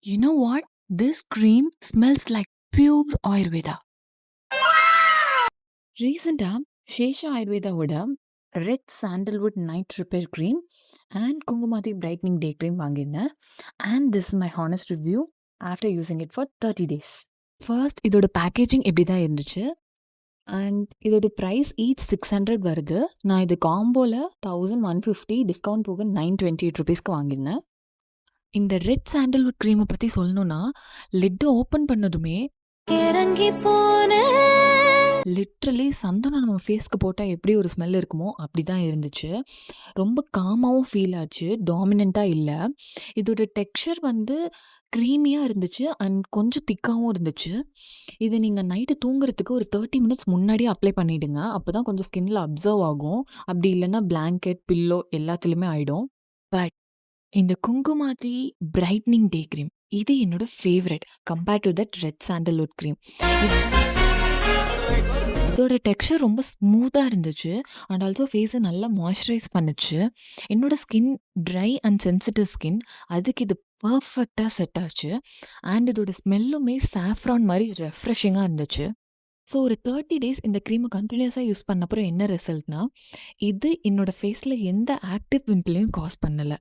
You know what? This cream smells like pure Ayurveda. ரீசெண்டா ஷேஷா ஆயுர்வேதாவோட red sandalwood night repair cream and Kumkumadi brightening day cream வாங்கியிருந்தேன். And this is my honest review after using it for 30 days. First இதோட packaging இப்படி தான் இருந்துச்சு. And இதோட price each 600 வருது. நான் இது காம்போவில் 1150 டிஸ்கவுண்ட் போக 928 ருபீஸ்க்கு வாங்கியிருந்தேன். இந்த ரெட் சாண்டல்வுட் க்ரீமை பற்றி சொல்லணும்னா லிட்டு ஓப்பன் பண்ணதுமே இறங்கி போன லிட்ரலி சந்தனம் நம்ம ஃபேஸ்க்கு போட்டால் எப்படி ஒரு ஸ்மெல் இருக்குமோ அப்படி தான் இருந்துச்சு. ரொம்ப காமாகவும் ஃபீல் ஆச்சு, டாமினண்ட்டாக இல்லை. இதோட டெக்ஸ்சர் வந்து க்ரீமியாக இருந்துச்சு அண்ட் கொஞ்சம் திக்காகவும் இருந்துச்சு. இது நீங்கள் நைட்டு தூங்குறதுக்கு ஒரு 30 minutes முன்னாடியே அப்ளை பண்ணிவிடுங்க. அப்போ தான் கொஞ்சம் ஸ்கின்னில் அப்சர்வ் ஆகும். அப்படி இல்லைன்னா பிளாங்கெட், பில்லோ எல்லாத்துலேயுமே ஆகிடும். பட் இந்த குங்குமாதி பிரைட்னிங் டே க்ரீம் இது என்னோட favourite compared to that red sandalwood cream. இதோட டெக்ஸ்சர் ரொம்ப ஸ்மூத்தாக இருந்துச்சு அண்ட் ஆல்சோ ஃபேஸை நல்லா மாய்ஸ்சரைஸ் பண்ணுச்சு. என்னோட skin try and sensitive skin, அதுக்கு இது பர்ஃபெக்டாக செட் ஆச்சு. அண்ட் இதோட ஸ்மெல்லுமே சாஃப்ரான் மாதிரி ரெஃப்ரெஷிங்காக இருந்துச்சு. ஸோ ஒரு 30 days இந்த க்ரீமை கண்டினியூஸாக யூஸ் பண்ண அப்புறம் என்ன ரிசல்ட்னா, இது என்னோடய ஃபேஸில் எந்த ஆக்டிவ் பிம்பிளையும் காஸ் பண்ணலை.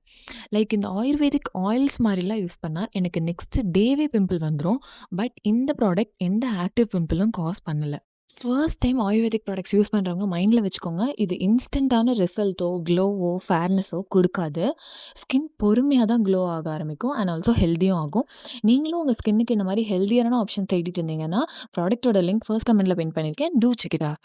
லைக் இந்த ஆயுர்வேதிக் ஆயில்ஸ் மாதிரிலாம் யூஸ் பண்ணால் எனக்கு நெக்ஸ்ட் டேவே பிம்பிள் வந்துடும். பட் இந்த ப்ராடக்ட் எந்த ஆக்டிவ் பிம்பிளும் காஸ் பண்ணலை. First time ayurvedic products use பண்ணுறவங்க மைண்டில் வச்சுக்கோங்க, இது இன்ஸ்டண்ட்டான ரிசல்ட்டோ க்ளோவோ ஃபேர்னஸோ கொடுக்காது. ஸ்கின் பொறுமையாக தான் க்ளோ ஆக ஆரம்பிக்கும் அண்ட் ஆல்சோ ஹெல்த்தியும் ஆகும். நீங்களும் உங்கள் ஸ்கின்னுக்கு இந்த மாதிரி ஹெல்த்தியான ஆப்ஷன் தேடிட்டு இருந்தீங்கன்னா ப்ராடக்ட்டோட லிங்க் ஃபர்ஸ்ட் கமெண்ட்டில் பின் பண்ணியிருக்கேன். Do check it out.